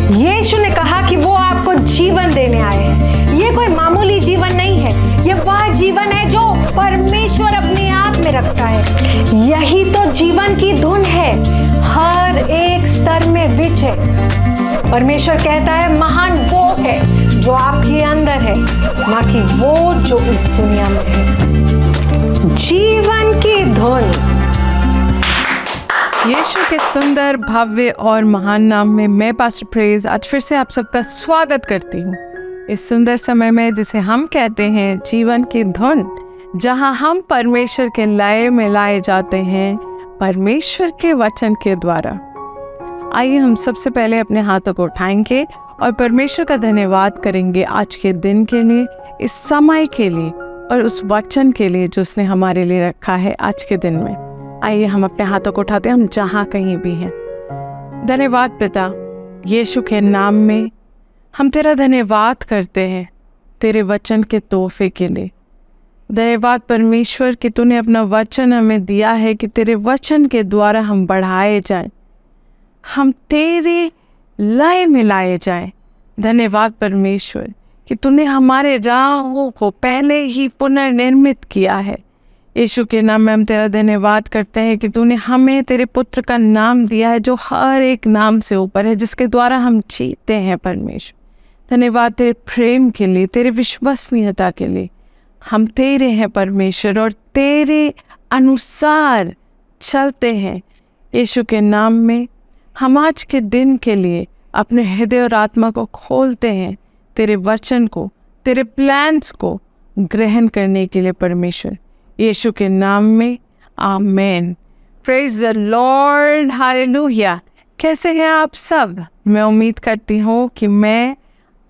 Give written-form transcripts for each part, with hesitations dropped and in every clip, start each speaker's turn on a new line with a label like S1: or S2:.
S1: यीशु ने कहा कि वो आपको जीवन देने आए हैं। ये कोई मामूली जीवन नहीं है, ये वह जीवन है जो परमेश्वर अपने आप में रखता है। यही तो जीवन की धुन है, हर एक स्तर में विच है। परमेश्वर कहता है महान वो है जो आपके अंदर है, ना कि वो जो इस दुनिया में है। जीवन की धुन।
S2: यीशु के सुंदर, भव्य और महान नाम में मैं पास्टर प्रेज आज फिर से आप सबका स्वागत करती हूँ इस सुंदर समय में जिसे हम कहते हैं जीवन की धुन, जहाँ हम परमेश्वर के लय में लाए जाते हैं परमेश्वर के वचन के द्वारा। आइए हम सबसे पहले अपने हाथों को उठाएंगे और परमेश्वर का धन्यवाद करेंगे आज के दिन के लिए, इस समय के लिए और उस वचन के लिए जो उसने हमारे लिए रखा है आज के दिन में। आइए हम अपने हाथों को उठाते हैं, हम जहाँ कहीं भी हैं। धन्यवाद पिता, यीशु के नाम में हम तेरा धन्यवाद करते हैं तेरे वचन के तोहफे के लिए। धन्यवाद परमेश्वर कि तूने अपना वचन हमें दिया है कि तेरे वचन के द्वारा हम बढ़ाए जाएं, हम तेरे लय में लाए जाएं। धन्यवाद परमेश्वर कि तूने हमारे राहों को पहले ही पुनर्निर्मित किया है। यीशु के नाम में हम तेरा धन्यवाद करते हैं कि तूने हमें तेरे पुत्र का नाम दिया है जो हर एक नाम से ऊपर है, जिसके द्वारा हम जीते हैं। परमेश्वर धन्यवाद तेरे प्रेम के लिए, तेरे विश्वसनीयता के लिए। हम तेरे हैं परमेश्वर और तेरे अनुसार चलते हैं। यीशु के नाम में हम आज के दिन के लिए अपने हृदय और आत्मा को खोलते हैं तेरे वचन को, तेरे प्लान्स को ग्रहण करने के लिए परमेश्वर। यीशु के नाम में amen. Praise the lord, hallelujah. कैसे हैं आप सब? मैं उम्मीद करती हूँ कि मैं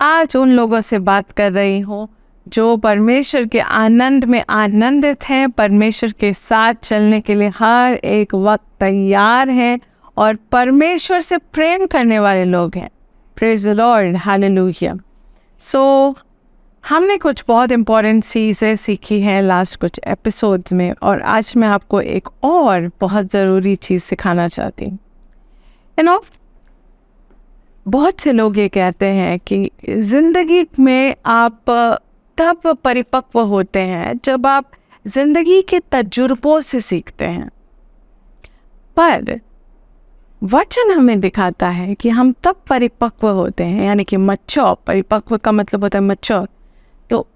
S2: आज उन लोगों से बात कर रही हूँ जो परमेश्वर के आनंद में आनंदित हैं, परमेश्वर के साथ चलने के लिए हर एक वक्त तैयार हैं और परमेश्वर से प्रेम करने वाले लोग हैं। Praise the lord, hallelujah. So हमने कुछ बहुत इम्पॉर्टेंट चीज़ें सीखी हैं लास्ट कुछ एपिसोड्स में, और आज मैं आपको एक और बहुत ज़रूरी चीज़ सिखाना चाहती हूँ। बहुत से लोग ये कहते हैं कि ज़िंदगी में आप तब परिपक्व होते हैं जब आप ज़िंदगी के तजुर्बों से सीखते हैं, पर वचन हमें दिखाता है कि हम तब परिपक्व होते हैं, यानी कि मैच्योर। परिपक्व का मतलब होता है मैच्योर। तो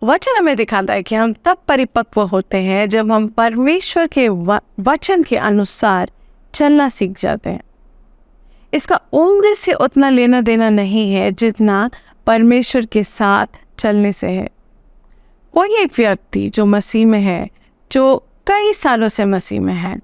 S2: वचन हमें दिखाता है कि हम तब परिपक्व होते हैं जब हम परमेश्वर के वचन के अनुसार चलना सीख जाते हैं। इसका उम्र से उतना लेना देना नहीं है जितना परमेश्वर के साथ चलने से है। कोई एक व्यक्ति जो मसीह में है, जो कई सालों से मसीह में है,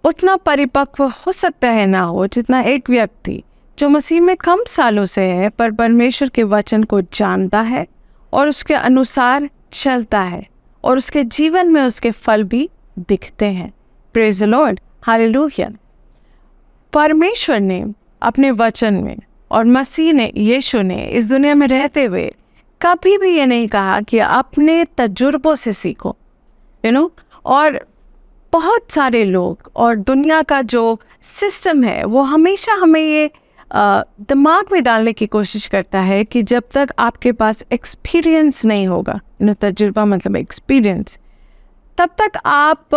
S2: उतना परिपक्व हो सकता है ना हो जितना एक व्यक्ति जो मसीह में कम सालों से है पर परमेश्वर के वचन को जानता है और उसके अनुसार चलता है और उसके जीवन में उसके फल भी दिखते हैं। Praise the lord, hallelujah. परमेश्वर ने अपने वचन में और मसीह ने, यीशु ने इस दुनिया में रहते हुए कभी भी ये नहीं कहा कि अपने तजुर्बों से सीखो, और बहुत सारे लोग और दुनिया का जो सिस्टम है वो हमेशा हमें ये दिमाग में डालने की कोशिश करता है कि जब तक आपके पास एक्सपीरियंस नहीं होगा, तजुर्बा मतलब एक्सपीरियंस, तब तक आप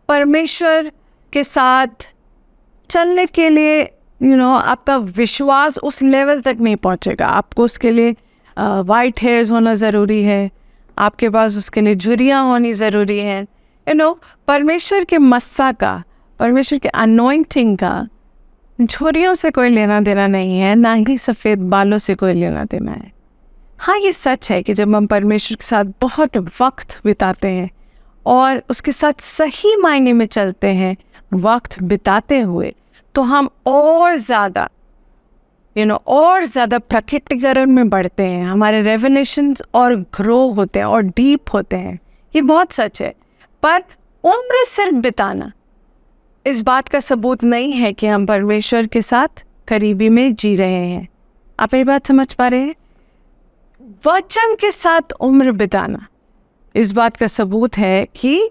S2: परमेश्वर के साथ चलने के लिए आपका विश्वास उस लेवल तक नहीं पहुंचेगा। आपको उसके लिए वाइट हेयर्स होना ज़रूरी है, आपके पास उसके लिए झुर्रियाँ होनी ज़रूरी है। परमेश्वर के मस्सा का, परमेश्वर के अनॉइंटिंग का झुर्रियों से कोई लेना देना नहीं है, ना ही सफ़ेद बालों से कोई लेना देना है। हाँ, ये सच है कि जब हम परमेश्वर के साथ बहुत वक्त बिताते हैं और उसके साथ सही मायने में चलते हैं वक्त बिताते हुए, तो हम और ज़्यादा प्रकटीकरण में बढ़ते हैं, हमारे रेवलेशंस और ग्रो होते हैं और डीप होते हैं। ये बहुत सच है। पर उम्र सिर्फ बिताना इस बात का सबूत नहीं है कि हम परमेश्वर के साथ करीबी में जी रहे हैं। आप मेरी बात समझ पा रहे हैं? वचन के साथ उम्र बिताना इस बात का सबूत है कि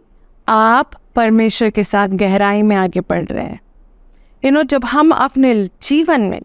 S2: आप परमेश्वर के साथ गहराई में आगे बढ़ रहे हैं। जब हम अपने जीवन में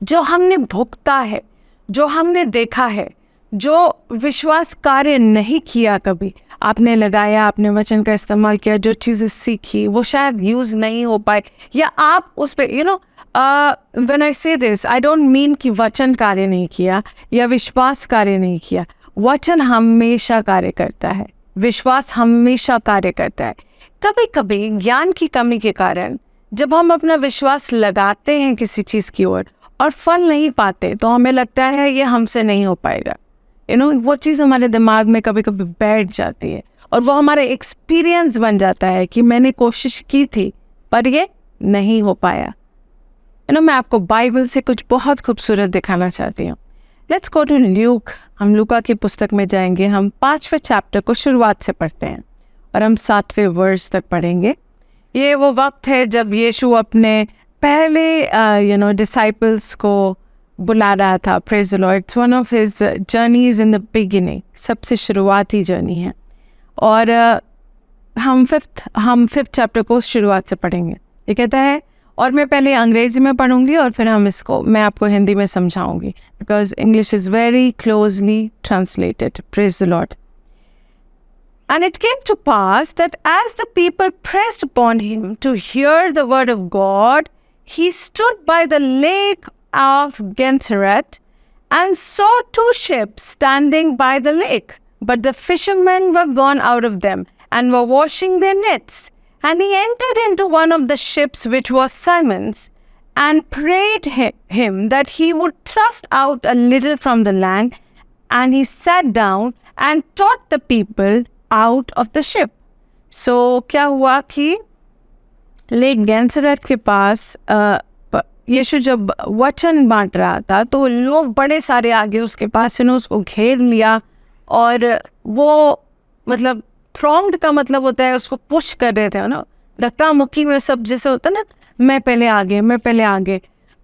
S2: जो हमने भुगता है, जो हमने देखा है, जो विश्वास कार्य नहीं किया कभी, आपने लगाया, आपने वचन का इस्तेमाल किया, जो चीज़ें सीखी वो शायद यूज़ नहीं हो पाए, या आप उस पर व्हेन आई से दिस आई डोंट मीन कि वचन कार्य नहीं किया या विश्वास कार्य नहीं किया। वचन हमेशा कार्य करता है, विश्वास हमेशा कार्य करता है। कभी कभी ज्ञान की कमी के कारण जब हम अपना विश्वास लगाते हैं किसी चीज़ की ओर और फल नहीं पाते, तो हमें लगता है ये हमसे नहीं हो पाएगा। वो चीज़ हमारे दिमाग में कभी कभी बैठ जाती है और वो हमारा एक्सपीरियंस बन जाता है कि मैंने कोशिश की थी पर ये नहीं हो पाया। मैं आपको बाइबल से कुछ बहुत खूबसूरत दिखाना चाहती हूँ। Let's go to Luke. हम लूका की पुस्तक में जाएंगे। हम 5वें चैप्टर को शुरुआत से पढ़ते हैं और हम 7वें वर्स तक पढ़ेंगे। ये वो वक्त है जब यीशु अपने पहले डिसाइपल्स को बुला रहा था। Praise the Lord. It's one of his journeys in the beginning, सबसे शुरुआती जर्नी है। और हम फिफ्थ चैप्टर को शुरुआत से पढ़ेंगे। ये कहता है, और मैं पहले अंग्रेजी में पढ़ूंगी और फिर मैं आपको हिंदी में समझाऊंगी, because English is very closely translated. Praise the lord. And it came to pass that as the people pressed upon him to hear the word of God, he stood by the lake of Gennesaret and saw 2 ships standing by the lake. But the fishermen were gone out of them and were washing their nets. And he entered into one of the ships, which was Simon's, and prayed him that he would thrust out a little from the land. And he sat down and taught the people out of the ship. So क्या हुआ कि lake गेनेसरेत के पास यीशु जब वचन बांट रहा था तो लोग बड़े सारे आगे उसके पास उसको घेर लिया, और वो मतलब थ्रॉन्ग्ड का मतलब होता है उसको पुश कर रहे थे ना, धक्का मुक्की में सब जैसे होता है ना, मैं पहले आगे।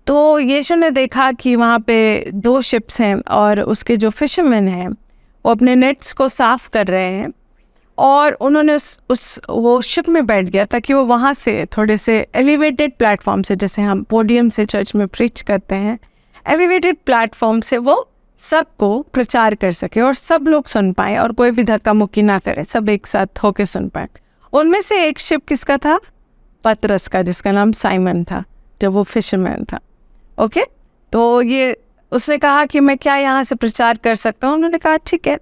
S2: तो यीशु ने देखा कि वहाँ पे 2 शिप्स हैं और उसके जो फिशरमैन हैं वो अपने नेट्स को साफ कर रहे हैं, और उन्होंने वो शिप में बैठ गया ताकि वो वहाँ से थोड़े से एलिवेटेड प्लेटफॉर्म से, जैसे हम पोडियम से चर्च में प्रीच करते हैं, एलिवेटेड प्लेटफॉर्म से वो सबको प्रचार कर सके और सब लोग सुन पाए और कोई भी धक्का मुक्की ना करे, सब एक साथ होके सुन पाए। उनमें से एक शिप किसका था? पतरस का, जिसका नाम साइमन था, जब वो फिशरमैन था। ओके, तो ये उसने कहा कि मैं क्या यहाँ से प्रचार कर सकता हूँ? उन्होंने कहा ठीक है,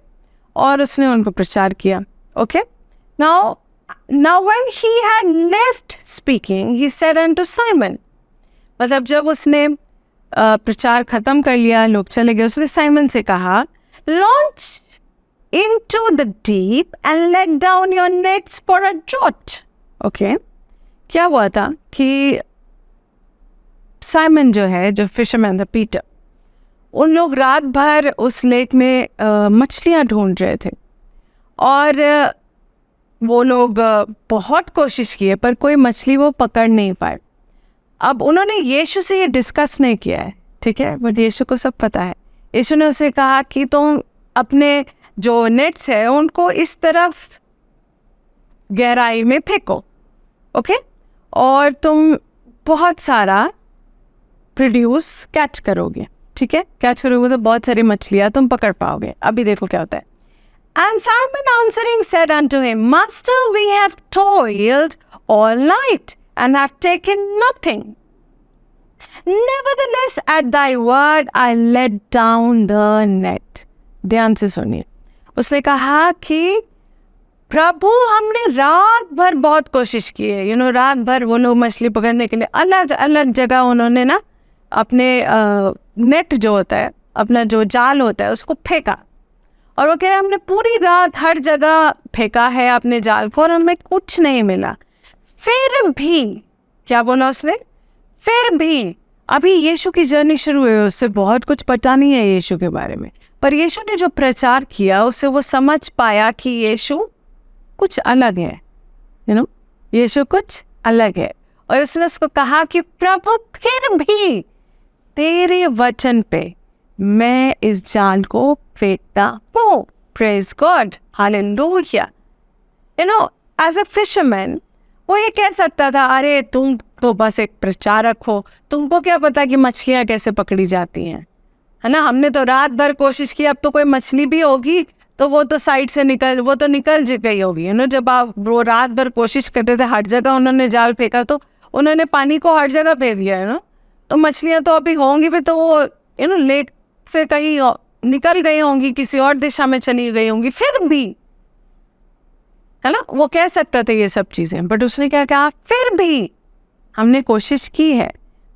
S2: और उसने उनको प्रचार किया। Okay, now when he had left speaking, he said unto Simon, मतलब जब उसने प्रचार खत्म कर लिया, लोग चले गए, उसने साइमन से कहा, launch into the deep and let down your nets for a draught. Okay, क्या हुआ था कि साइमन जो है, जो फिशरमैन था, पीटर, उन लोग रात भर उस लेक में मछलियाँ ढूंढ रहे थे, और वो लोग बहुत कोशिश किए पर कोई मछली वो पकड़ नहीं पाए। अब उन्होंने यीशु से ये डिस्कस नहीं किया है, ठीक है, बट यीशु को सब पता है। यीशु ने उसे कहा कि तुम अपने जो नेट्स है उनको इस तरफ गहराई में फेंको, ओके, और तुम बहुत सारा प्रोड्यूस कैच करोगे, ठीक है, कैच करोगे तो बहुत सारी मछलियाँ तुम पकड़ पाओगे। अभी देखो क्या होता है। And Simon answering said unto him, Master, we have toiled all night and have taken nothing. Nevertheless, at thy word I let down the net. ध्यान से सुनिए। उसने कहा कि प्रभु, हमने रात भर बहुत कोशिश की है। रात भर वो लोग मछली पकड़ने के लिए अलग अलग जगह उन्होंने ना अपने नेट जो होता है, अपना जो जाल होता है, उसको फेंका, और वो कह रहे हमने पूरी रात हर जगह फेंका है अपने जाल को और हमें कुछ नहीं मिला। फिर भी, क्या बोला उसने? फिर भी। अभी यीशु की जर्नी शुरू हुई, उससे बहुत कुछ पता नहीं है यीशु के बारे में, पर यीशु ने जो प्रचार किया उससे वो समझ पाया कि यीशु कुछ अलग है, यीशु कुछ अलग है। और उसने उसको कहा कि प्रभु, फिर भी तेरे वचन पे मैं इस जाल को फेंकता हूँ। Praise God, hallelujah. As a fisherman, वो ये कह सकता था, अरे तुम तो बस एक प्रचारक हो, तुमको क्या पता कि मछलियाँ कैसे पकड़ी जाती हैं, है ना। हमने तो रात भर कोशिश की, अब तो कोई मछली भी होगी तो वो तो साइड से निकल गई होगी, है ना। जब आप वो रात भर कोशिश करते थे, हर जगह उन्होंने जाल फेंका, तो उन्होंने पानी को हर जगह फेंक दिया, है ना। तो मछलियाँ तो अभी होंगी भी, तो वो लेक से कहीं निकल गई होंगी, किसी और दिशा में चली गई होंगी, फिर भी, है ना। वो कह सकता था ये सब चीज़ें, बट उसने क्या कहा, फिर भी हमने कोशिश की है,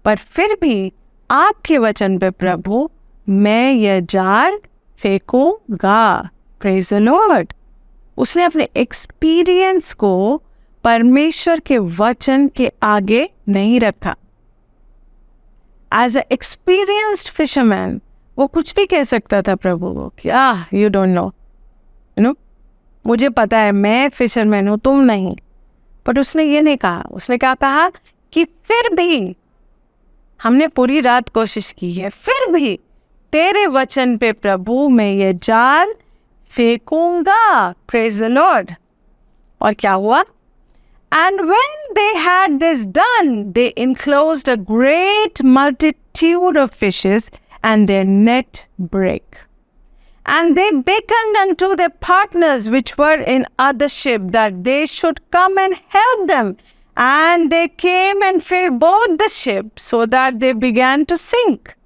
S2: पर फिर भी आपके वचन पे प्रभु मैं यह जाल फेंकूंगा। Praise the Lord. उसने अपने एक्सपीरियंस को परमेश्वर के वचन के आगे नहीं रखा। एज अ एक्सपीरियंस्ड फिशरमैन वो कुछ भी कह सकता था प्रभु को, क्या you don't know, you know, मुझे पता है, मैं फिशरमैन हूँ, तुम नहीं। बट उसने ये नहीं कहा। उसने क्या कहा कि फिर भी हमने पूरी रात कोशिश की है, फिर भी तेरे वचन पे प्रभु मैं ये जाल फेंकूंगा। Praise the lord. और क्या हुआ? And when they had this done, they enclosed a great multitude of fishes, and their net brake. And they beckoned unto their partners which were in other ship, that they should come and help them. And they came and filled both the ships, so that they began to sink.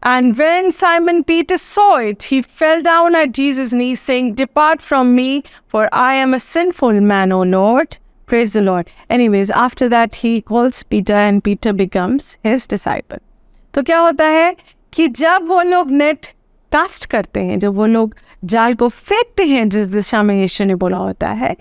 S2: And when Simon Peter saw it, he fell down at Jesus' knees, saying, Depart from me, for I am a sinful man, O Lord. Praise the Lord. Anyways, after that he calls Peter, and Peter becomes his disciple. तो क्या होता है कि जब वो लोग net cast करते हैं, जब वो लोग जाल को फेंकते हैं जिस दिशा में यीशु ने बोला होता है,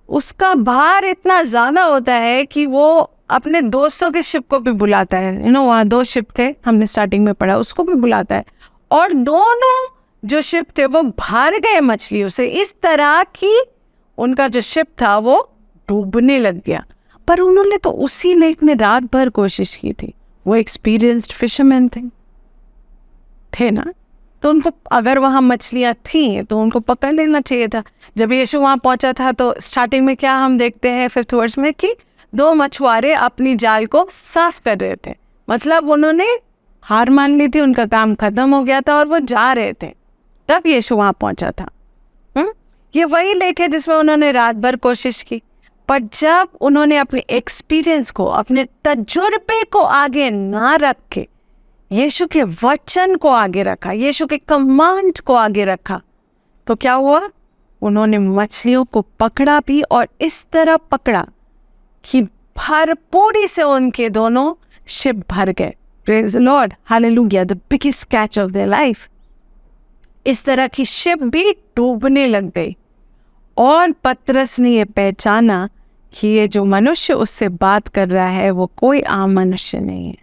S2: उसका भार इतना ज़्यादा होता है कि वो अपने दोस्तों के शिप को भी बुलाता है। वहाँ 2 शिप थे, हमने स्टार्टिंग में पढ़ा, उसको भी बुलाता है। और दोनों जो शिप थे वो भर गए मछलियों से, इस तरह कि उनका जो शिप था वो डूबने लग गया। पर उन्होंने तो उसी लेक में रात भर कोशिश की थी। वो एक्सपीरियंस्ड फिशरमैन थे ना, तो उनको अगर वहाँ मछलियाँ थी तो उनको पकड़ लेना चाहिए था। जब यीशु वहाँ पहुँचा था तो स्टार्टिंग में क्या हम देखते हैं 5th वर्स में कि 2 मछुआरे अपनी जाल को साफ कर रहे थे। मतलब उन्होंने हार मान ली थी, उनका काम खत्म हो गया था और वो जा रहे थे, तब यीशु वहाँ पहुँचा था। ये वही लेक है जिसमें उन्होंने रात भर कोशिश की, पर जब उन्होंने अपने एक्सपीरियंस को, अपने तजुर्बे को आगे ना रख के यीशु के वचन को आगे रखा, यीशु के कमांड को आगे रखा, तो क्या हुआ? उन्होंने मछलियों को पकड़ा भी, और इस तरह पकड़ा कि भरपूरी से उनके दोनों शिप भर गए। Praise the lord, hallelujah, the biggest catch of their life. इस तरह की शिप भी डूबने लग गई, और पतरस ने ये पहचाना कि ये जो मनुष्य उससे बात कर रहा है वो कोई आम मनुष्य नहीं है,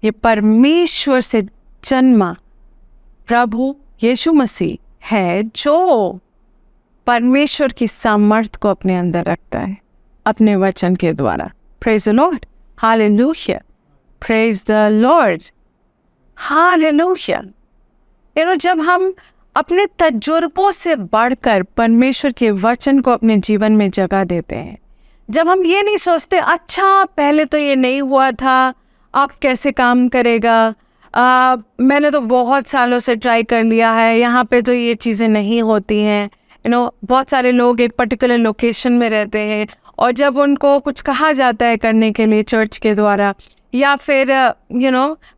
S2: ये परमेश्वर से जन्मा प्रभु यीशु मसीह है, जो परमेश्वर की सामर्थ को अपने अंदर रखता है अपने वचन के द्वारा। Praise the lord, hallelujah, praise the lord, hallelujah. जब हम अपने तजुर्बों से बढ़कर परमेश्वर के वचन को अपने जीवन में जगह देते हैं, जब हम ये नहीं सोचते अच्छा पहले तो ये नहीं हुआ था, अब कैसे काम करेगा, मैंने तो बहुत सालों से ट्राई कर लिया है, यहाँ पे तो ये चीज़ें नहीं होती हैं। बहुत सारे लोग एक पर्टिकुलर लोकेशन में रहते हैं, और जब उनको कुछ कहा जाता है करने के लिए चर्च के द्वारा, या फिर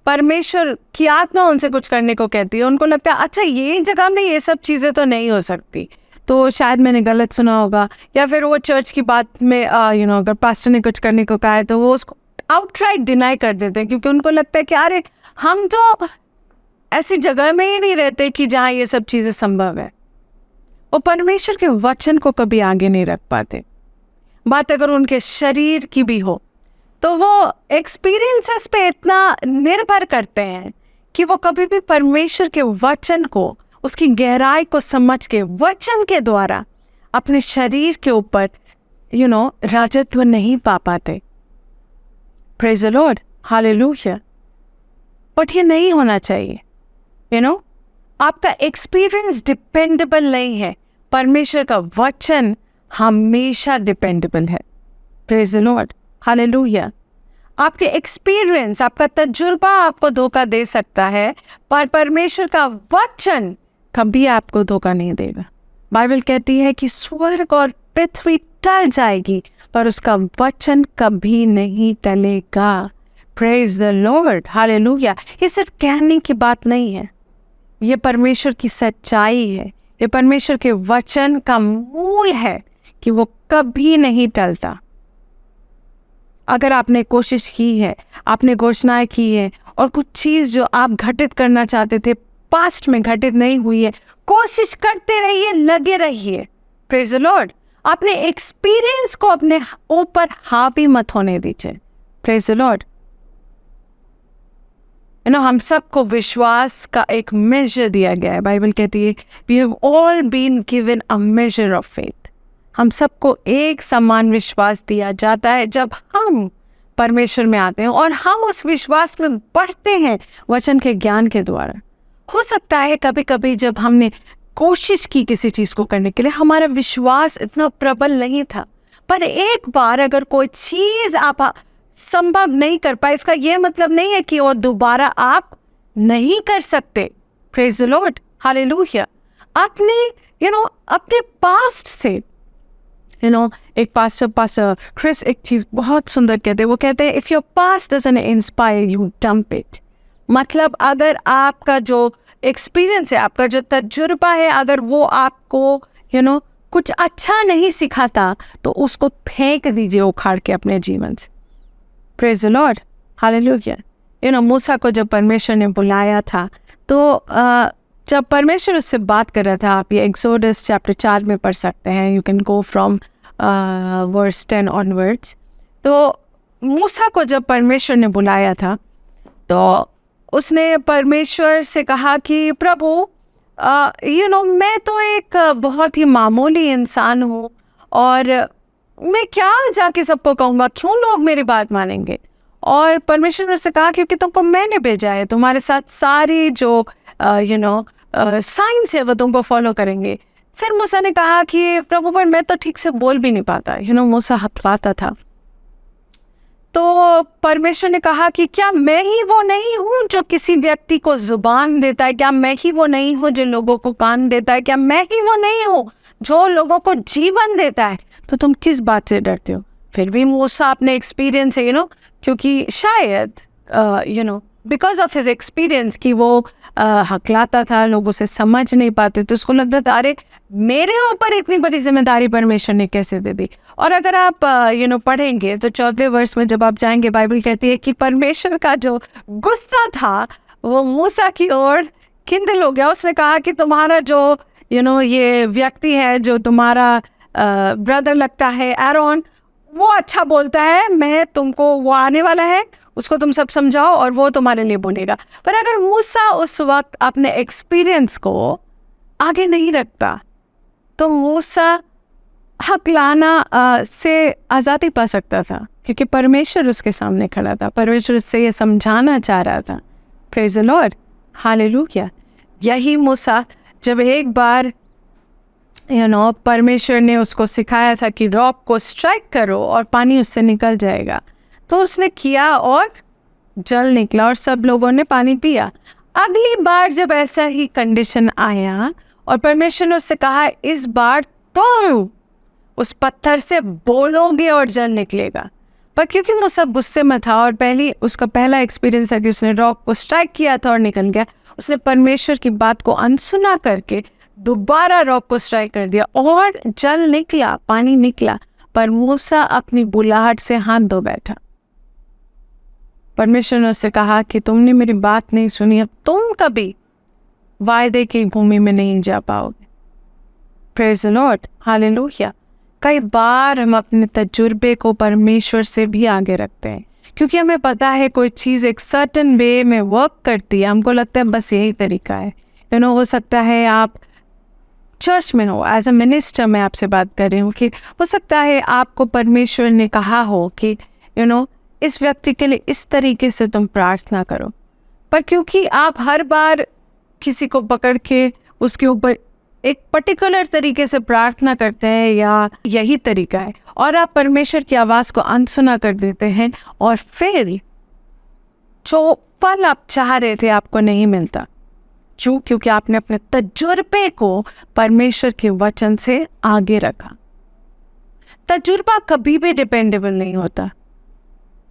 S2: परमेश्वर की आत्मा उनसे कुछ करने को कहती है, उनको लगता है अच्छा ये जगह में ये सब चीज़ें तो नहीं हो सकती, तो शायद मैंने गलत सुना होगा, या फिर वो चर्च की बात में अगर पास्टर ने कुछ करने को कहा है तो वो उसको आउटराइट डिनाई कर देते हैं, क्योंकि उनको लगता है कि अरे हम तो ऐसी जगह में ही नहीं रहते कि जहाँ ये सब चीज़ें संभव है। वो परमेश्वर के वचन को कभी आगे नहीं रख पाते। बात अगर उनके शरीर की भी हो तो वो एक्सपीरियंसेस पे इतना निर्भर करते हैं कि वो कभी भी परमेश्वर के वचन को, उसकी गहराई को समझ के वचन के द्वारा अपने शरीर के ऊपर राजत्व नहीं पा पाते। Praise the lord, hallelujah. But ये नहीं होना चाहिए। आपका एक्सपीरियंस डिपेंडेबल नहीं है, परमेश्वर का वचन हमेशा डिपेंडेबल है। Praise the lord, hallelujah. आपके एक्सपीरियंस, आपका तजुर्बा आपको धोखा दे सकता है, पर परमेश्वर का वचन कभी आपको धोखा नहीं देगा। बाइबल कहती है कि स्वर्ग और पृथ्वी टल जाएगी पर उसका वचन कभी नहीं टलेगा। Praise the lord, hallelujah. ये सिर्फ कहने की बात नहीं है, ये परमेश्वर की सच्चाई है, ये परमेश्वर के वचन का मूल है कि वो कभी नहीं टलता। अगर आपने कोशिश की है, आपने घोषणाएं की है और कुछ चीज़ जो आप घटित करना चाहते थे पास्ट में घटित नहीं हुई है, कोशिश करते रहिए, लगे रहिए। Praise the Lord. अपने एक्सपीरियंस को अपने ऊपर हावी मत होने दीजिए। Praise the Lord. हम सबको विश्वास का एक मेजर दिया गया है। बाइबल कहती है we have all been given a measure of faith. हम सबको एक समान विश्वास दिया जाता है जब हम परमेश्वर में आते हैं और हम उस विश्वास में बढ़ते हैं वचन के ज्ञान के द्वारा। हो सकता है कभी कभी जब हमने कोशिश की किसी चीज़ को करने के लिए, हमारा विश्वास इतना प्रबल नहीं था, पर एक बार अगर कोई चीज़ आप संभव नहीं कर पाए, इसका यह मतलब नहीं है कि वो दोबारा आप नहीं कर सकते। Praise the lord, hallelujah. अपने पास्ट से एक पास्टर क्रिस एक चीज़ बहुत सुंदर कहते हैं। वो कहते हैं if your past doesn't inspire you dump it. मतलब अगर आपका जो एक्सपीरियंस है, आपका जो तजुर्बा है, अगर वो आपको कुछ अच्छा नहीं सिखाता तो उसको फेंक दीजिए उखाड़ के अपने जीवन से। Praise the lord, hallelujah. Musa को जब परमेश्वर ने बुलाया था तो जब परमेश्वर उससे बात कर रहा था, आप ये एक्सोडस चैप्टर 4 में पढ़ सकते हैं, you can go from verse 10 onwards. तो मूसा को जब परमेश्वर ने बुलाया था तो उसने परमेश्वर से कहा कि प्रभु मैं तो एक बहुत ही मामूली इंसान हूँ और मैं क्या जाके सबको कहूँगा, क्यों लोग मेरी बात मानेंगे। और परमेश्वर ने उससे कहा क्योंकि तुमको मैंने भेजा है, तुम्हारे साथ सारी जो साइंस है वो तुमको फॉलो करेंगे। फिर मूसा ने कहा कि प्रभु पर मैं तो ठीक से बोल भी नहीं पाता, मूसा हथवाता था। तो परमेश्वर ने कहा कि क्या मैं ही वो नहीं हूँ जो किसी व्यक्ति को जुबान देता है? क्या मैं ही वो नहीं हूँ जो लोगों को कान देता है? क्या मैं ही वो नहीं हूँ जो लोगों को जीवन देता है? तो तुम किस बात से डरते हो? फिर भी मूसा अपने एक्सपीरियंस है क्योंकि शायद बिकॉज ऑफ हिज एक्सपीरियंस कि वो हकलाता था, लोगों से समझ नहीं पाते, तो उसको लग रहा था अरे मेरे ऊपर इतनी बड़ी जिम्मेदारी परमेश्वर ने कैसे दे दी। और अगर आप पढ़ेंगे तो 14वें वर्ष में जब आप जाएंगे, बाइबल कहती है कि परमेश्वर का जो गुस्सा था वो मूसा की ओर किंडल हो गया। उसने कहा कि तुम्हारा जो ये व्यक्ति है जो तुम्हारा ब्रदर लगता है एरोन, वो अच्छा बोलता है, मैं तुमको वो आने वाला है, उसको तुम सब समझाओ और वो तुम्हारे लिए बोलेगा। पर अगर मूसा उस वक्त अपने एक्सपीरियंस को आगे नहीं रखता तो मूसा हकलाना से आज़ादी पा सकता था, क्योंकि परमेश्वर उसके सामने खड़ा था, परमेश्वर उससे ये समझाना चाह रहा था। Praise the lord, hallelujah. यही मूसा जब एक बार परमेश्वर ने उसको सिखाया था कि रॉक को स्ट्राइक करो और पानी उससे निकल जाएगा, तो उसने किया और जल निकला और सब लोगों ने पानी पिया। अगली बार जब ऐसा ही कंडीशन आया और परमेश्वर ने उससे कहा इस बार तुम उस पत्थर से बोलोगे और जल निकलेगा, पर क्योंकि वो सब गुस्से में था और उसका पहला एक्सपीरियंस था कि उसने रॉक को स्ट्राइक किया था और निकल गया, उसने परमेश्वर की बात को अनसुना करके दोबारा रॉक को स्ट्राइक कर दिया और जल निकला, पानी निकला। पर मूसा अपनी बुलाहट से हाथ धो बैठा। परमेश्वर ने उससे कहा कि तुमने मेरी बात नहीं सुनी, अब तुम कभी वायदे की भूमि में नहीं जा पाओगे। Praise the lord, hallelujah. कई बार हम अपने तजुर्बे को परमेश्वर से भी आगे रखते हैं, क्योंकि हमें पता है कोई चीज़ एक सर्टन वे में वर्क करती है, हमको लगता है बस यही तरीका है। हो सकता है आप चर्च में हो, एज अ मिनिस्टर मैं आपसे बात कर रही हूँ कि हो सकता है आपको परमेश्वर ने कहा हो कि इस व्यक्ति के लिए इस तरीके से तुम प्रार्थना करो, पर क्योंकि आप हर बार किसी को पकड़ के उसके ऊपर एक पर्टिकुलर तरीके से प्रार्थना करते हैं या यही तरीका है, और आप परमेश्वर की आवाज़ को अनसुना कर देते हैं, और फिर जो फल आप चाह रहे थे आपको नहीं मिलता। क्यों? क्योंकि आपने अपने तजुर्बे को परमेश्वर के वचन से आगे रखा। तजुर्बा कभी भी डिपेंडेबल नहीं होता,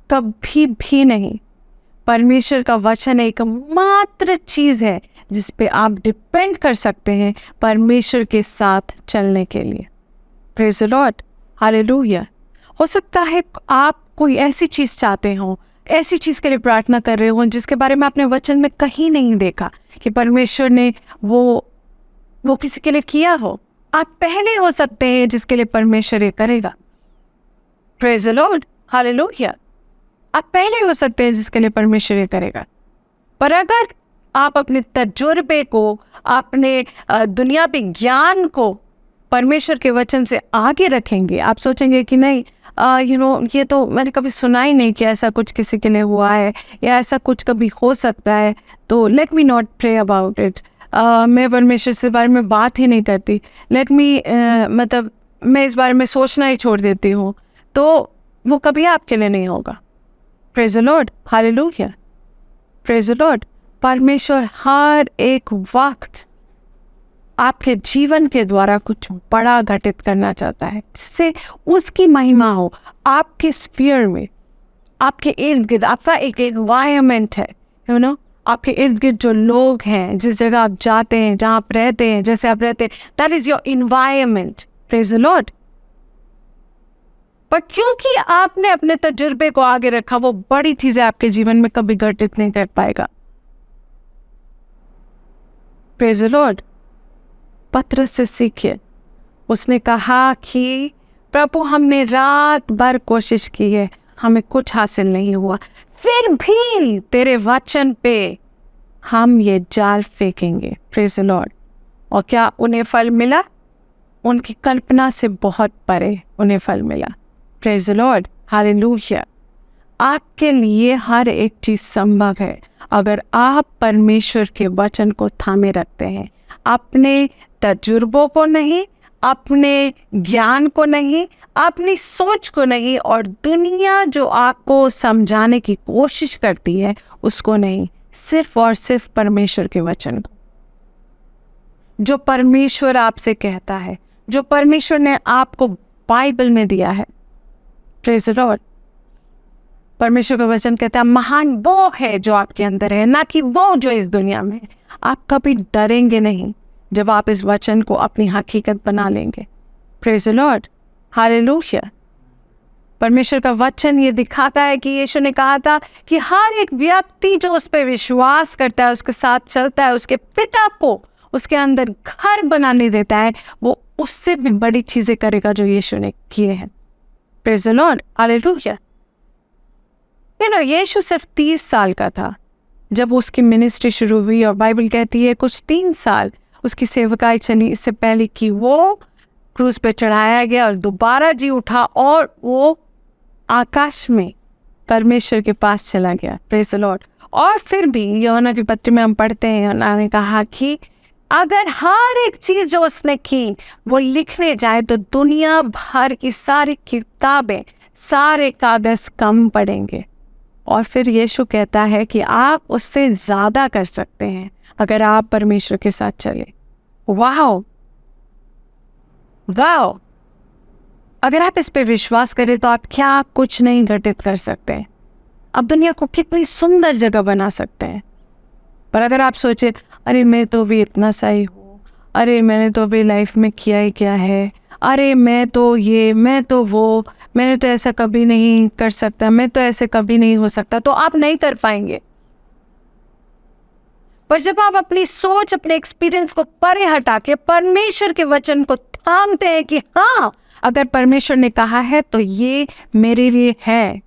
S2: कभी भी नहीं। परमेश्वर का वचन एक मात्र चीज़ है जिस पे आप डिपेंड कर सकते हैं परमेश्वर के साथ चलने के लिए। Praise the lord, hallelujah. हो सकता है आप कोई ऐसी चीज़ चाहते हो, ऐसी चीज़ के लिए प्रार्थना कर रहे हो जिसके बारे में आपने वचन में कहीं नहीं देखा कि परमेश्वर ने वो किसी के लिए किया हो। आप पहले हो सकते हैं जिसके लिए परमेश्वर ये करेगा। Praise the lord, hallelujah. आप पहले हो सकते हैं जिसके लिए परमेश्वर ये करेगा। पर अगर आप अपने तजुर्बे को, अपने दुनियावी ज्ञान को परमेश्वर के वचन से आगे रखेंगे, आप सोचेंगे कि नहीं ये तो मैंने कभी सुना ही नहीं कि ऐसा कुछ किसी के लिए हुआ है या ऐसा कुछ कभी हो सकता है, तो let me not pray about it. मैं परमेश्वर से बारे में बात ही नहीं करती, मतलब मैं इस बारे में सोचना ही छोड़ देती हूँ, तो वो कभी आपके लिए नहीं होगा। Praise the lord, hallelujah, praise the Lord. परमेश्वर हर एक वक्त आपके जीवन के द्वारा कुछ बड़ा घटित करना चाहता है, जिससे उसकी महिमा हो आपके स्फीयर में, आपके इर्द गिर्द। आपका एक एनवायरनमेंट है, आपके इर्द गिर्द जो लोग हैं, जिस जगह आप जाते हैं, जहाँ आप रहते हैं, जैसे आप रहते हैं, that is your environment. Praise the Lord. पर क्योंकि आपने अपने तजुर्बे को आगे रखा, वो बड़ी चीजें आपके जीवन में कभी घटित नहीं कर पाएगा। Praise the Lord. पतरस से सीखिए, उसने कहा कि प्रभु हमने रात भर कोशिश की है, हमें कुछ हासिल नहीं हुआ, फिर भी तेरे वचन पे हम ये जाल फेंकेंगे। Praise the lord. और क्या उन्हें फल मिला? उनकी कल्पना से बहुत परे उन्हें फल मिला। Praise the lord, hallelujah. आपके लिए हर एक चीज़ संभव है अगर आप परमेश्वर के वचन को थामे रखते हैं। अपने तजुर्बों को नहीं, अपने ज्ञान को नहीं, अपनी सोच को नहीं, और दुनिया जो आपको समझाने की कोशिश करती है उसको नहीं, सिर्फ और सिर्फ परमेश्वर के वचन को। जो परमेश्वर आपसे कहता है, जो परमेश्वर ने आपको बाइबल में दिया है। Praise the Lord. परमेश्वर का वचन कहता है महान वो है जो आपके अंदर है, ना कि वो जो इस दुनिया में है। आप कभी डरेंगे नहीं जब आप इस वचन को अपनी हकीकत बना लेंगे। Praise the lord, hallelujah. परमेश्वर का वचन ये दिखाता है कि यीशु ने कहा था कि हर एक व्यक्ति जो उस पर विश्वास करता है, उसके साथ चलता है, उसके पिता को उसके अंदर घर बनाने देता है, वो उससे भी बड़ी चीज़ें करेगा जो यीशु ने किए हैं। Praise the lord, hallelujah. Yeshu सिर्फ 30 साल का था जब उसकी मिनिस्ट्री शुरू हुई, और बाइबल कहती है कुछ 3 साल उसकी सेवकाई चली, इससे पहले कि वो क्रूस पे चढ़ाया गया और दोबारा जी उठा और वो आकाश में परमेश्वर के पास चला गया। Praise the lord. और फिर भी यूहन्ना की पत्री में हम पढ़ते हैं, उन्होंने कहा कि अगर हर एक चीज़ जो उसने की वो लिखने जाए तो दुनिया भर की सारी किताबें, सारे कागज़ कम पड़ेंगे। और फिर यीशु कहता है कि आप उससे ज़्यादा कर सकते हैं अगर आप परमेश्वर के साथ चले। Wow wow. अगर आप इस पे विश्वास करें तो आप क्या कुछ नहीं घटित कर सकते हैं। आप दुनिया को कितनी सुंदर जगह बना सकते हैं। पर अगर आप सोचे अरे मैं तो भी इतना सही हूँ, अरे मैंने तो अभी लाइफ में किया ही क्या है, अरे मैं तो ये, मैं तो वो, मैंने तो ऐसा कभी नहीं कर सकता, मैं तो ऐसे कभी नहीं हो सकता, तो आप नहीं कर पाएंगे। पर जब आप अपनी सोच, अपने एक्सपीरियंस को परे हटा के परमेश्वर के वचन को थामते हैं कि हाँ, अगर परमेश्वर ने कहा है तो ये मेरे लिए है,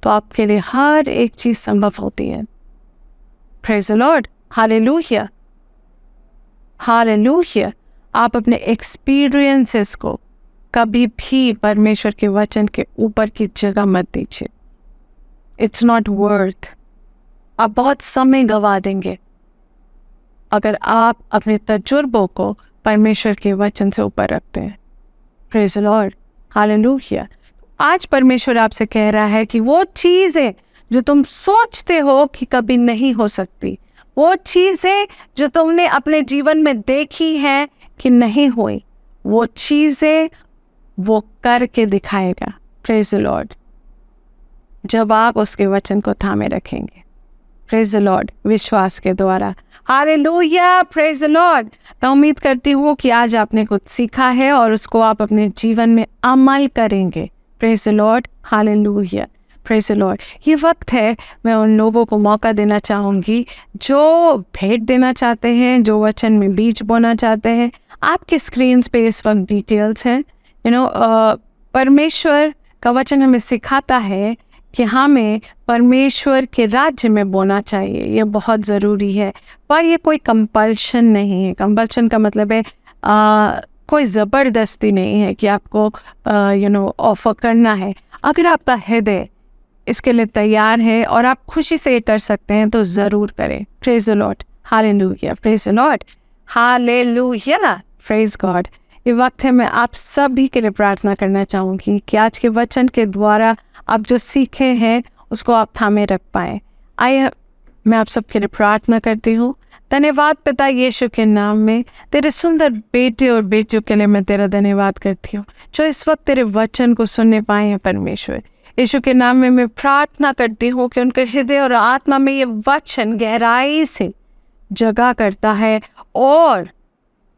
S2: तो आपके लिए हर एक चीज संभव होती है। Praise the lord, hallelujah, hallelujah. आप अपने एक्सपीरियंसेस को कभी भी परमेश्वर के वचन के ऊपर की जगह मत दीजिए। It's not worth. आप बहुत समय गंवा देंगे अगर आप अपने तजुर्बों को परमेश्वर के वचन से ऊपर रखते हैं। Praise the lord, hallelujah. आज परमेश्वर आपसे कह रहा है कि वो चीज़ें जो तुम सोचते हो कि कभी नहीं हो सकती, वो चीज़ें जो तुमने अपने जीवन में देखी हैं कि नहीं हुई, वो चीज़ें वो करके दिखाएगा। प्रेज़ द लॉर्ड, जब आप उसके वचन को थामे रखेंगे। प्रेज़ द लॉर्ड, विश्वास के द्वारा। Hallelujah, praise the Lord. मैं उम्मीद करती हूँ कि आज आपने कुछ सीखा है और उसको आप अपने जीवन में अमल करेंगे। Praise the lord, hallelujah, praise the Lord. ये वक्त है, मैं उन लोगों को मौका देना चाहूँगी जो भेंट देना चाहते हैं, जो वचन में बीज बोना चाहते हैं। आपके स्क्रीन्स पे इस वक्त डिटेल्स हैं। परमेश्वर का वचन हमें सिखाता है कि हमें परमेश्वर के राज्य में बोना चाहिए। ये बहुत ज़रूरी है, पर ये कोई कंपल्शन नहीं है। कंपल्शन का मतलब है कोई ज़बरदस्ती नहीं है कि आपको ऑफर करना है। अगर आपका हृदय इसके लिए तैयार है और आप खुशी से ये कर सकते हैं तो ज़रूर करें। Praise the lord, hallelujah, praise the lord, hallelujah, praise God. ये वक्त है, मैं आप सभी के लिए प्रार्थना करना चाहूँगी कि आज के वचन के द्वारा आप जो सीखे हैं उसको आप थामे रख पाएँ। आइए मैं आप सबके लिए प्रार्थना करती हूँ। धन्यवाद पिता यीशु के नाम में, तेरे सुंदर बेटे और बेटियों के लिए मैं तेरा धन्यवाद करती हूँ जो इस वक्त तेरे वचन को सुनने पाए हैं। परमेश्वर यीशु के नाम में मैं प्रार्थना करती हूँ कि उनके हृदय और आत्मा में ये वचन गहराई से जगा करता है और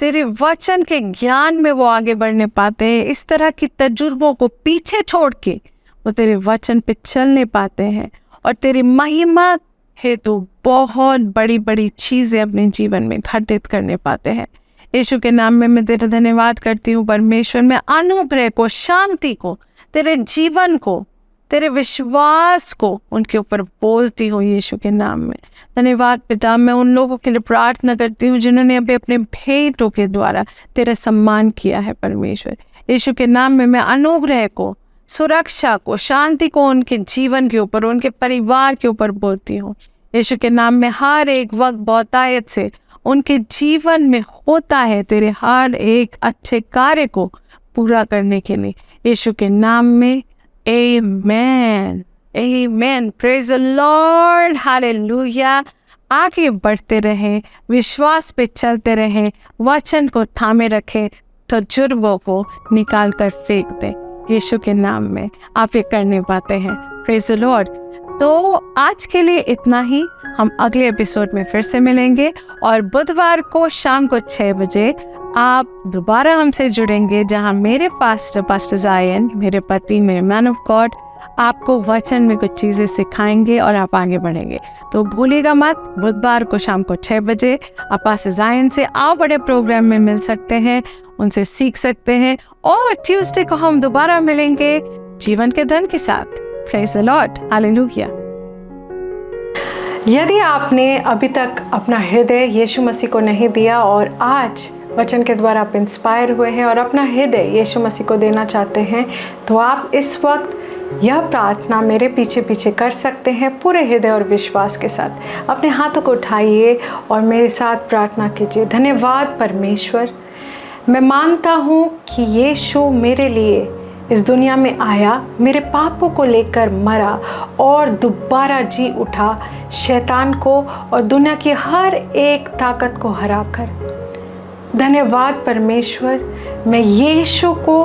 S2: तेरे वचन के ज्ञान में वो आगे बढ़ने पाते हैं। इस तरह की तजुर्बों को पीछे छोड़ के वो तेरे वचन पे चलने पाते हैं और तेरी महिमा हेतु बहुत बड़ी बड़ी चीज़ें अपने जीवन में घटित करने पाते हैं। यीशु के नाम में मैं तेरा धन्यवाद करती हूँ परमेश्वर। मैं अनुग्रह को, शांति को, तेरे जीवन को, तेरे विश्वास को उनके ऊपर बोलती हूँ यीशु के नाम में। धन्यवाद पिता। मैं उन लोगों के लिए प्रार्थना करती हूँ जिन्होंने अभी अपने भेंटों के द्वारा तेरा सम्मान किया है। परमेश्वर यीशु के नाम में मैं अनुग्रह को, सुरक्षा को, शांति को उनके जीवन के ऊपर, उनके परिवार के ऊपर बोलती हूँ यीशु के नाम में। हर एक वक्त बहुतायत से उनके जीवन में होता है तेरे हर एक अच्छे कार्य को पूरा करने के लिए यीशु के नाम में। Amen. Amen. Praise the Lord. Hallelujah. आगे बढ़ते रहें, विश्वास पे चलते रहें, वचन को थामे रखें, तजुर्बों को निकाल कर फेंक दें यीशु के नाम में। आप ये करने पाते हैं। Praise the Lord. तो आज के लिए इतना ही। हम अगले एपिसोड में फिर से मिलेंगे और बुधवार को शाम को 6 बजे आप दोबारा हमसे जुड़ेंगे जहां मेरे पास्टर ज़ायन, मेरे पति, मेरे मैन ऑफ गॉड आपको वचन में कुछ चीज़ें सिखाएंगे और आप आगे बढ़ेंगे। तो भूलिएगा मत, बुधवार को शाम को 6 बजे आप पास्टर ज़ायन से आओ बड़े प्रोग्राम में मिल सकते हैं, उनसे सीख सकते हैं। और ट्यूसडे को हम दोबारा मिलेंगे जीवन के धन के साथ। Praise the lord, hallelujah.
S1: यदि आपने अभी तक अपना हृदय यीशु मसीह को नहीं दिया और आज वचन के द्वारा आप इंस्पायर हुए हैं और अपना हृदय यीशु मसीह को देना चाहते हैं, तो आप इस वक्त यह प्रार्थना मेरे पीछे पीछे कर सकते हैं पूरे हृदय और विश्वास के साथ। अपने हाथों को उठाइए और मेरे साथ प्रार्थना कीजिए। धन्यवाद परमेश्वर, मैं मानता हूँ कि यीशु मेरे लिए इस दुनिया में आया, मेरे पापों को लेकर मरा और दोबारा जी उठा, शैतान को और दुनिया की हर एक ताकत को हराकर। धन्यवाद परमेश्वर, मैं यीशु को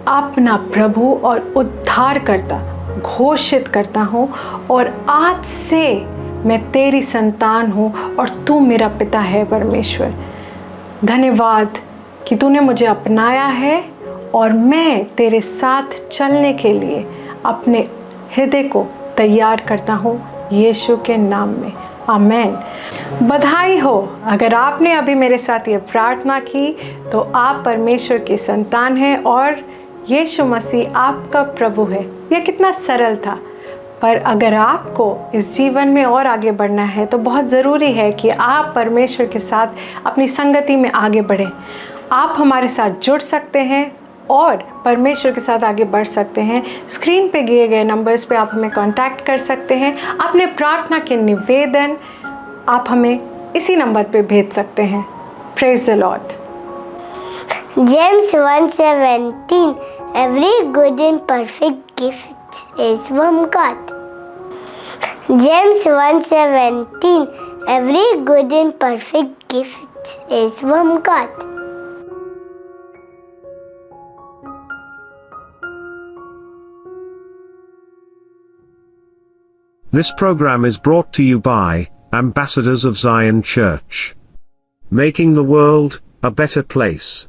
S1: अपना प्रभु और उद्धारकर्ता घोषित करता हूँ और आज से मैं तेरी संतान हूँ और तू मेरा पिता है। परमेश्वर धन्यवाद कि तूने मुझे अपनाया है और मैं तेरे साथ चलने के लिए अपने हृदय को तैयार करता हूँ यीशु के नाम में। आमेन। बधाई हो, अगर आपने अभी मेरे साथ ये प्रार्थना की तो आप परमेश्वर की संतान हैं और यीशु मसीह आपका प्रभु है। यह कितना सरल था, पर अगर आपको इस जीवन में और आगे बढ़ना है तो बहुत ज़रूरी है कि आप परमेश्वर के साथ अपनी संगति में आगे बढ़ें। आप हमारे साथ जुड़ सकते हैं और परमेश्वर के साथ आगे बढ़ सकते हैं। स्क्रीन पे दिए गए नंबर्स पे आप हमें कांटेक्ट कर सकते हैं। अपने प्रार्थना के निवेदन आप हमें इसी नंबर पे भेज सकते हैं। Praise the Lord.
S3: James 1:17 Every good and perfect gift is from God. James 1:17 Every good and perfect gift is from God.
S4: This program is brought to you by Ambassadors of Zion Church. Making the world a better place.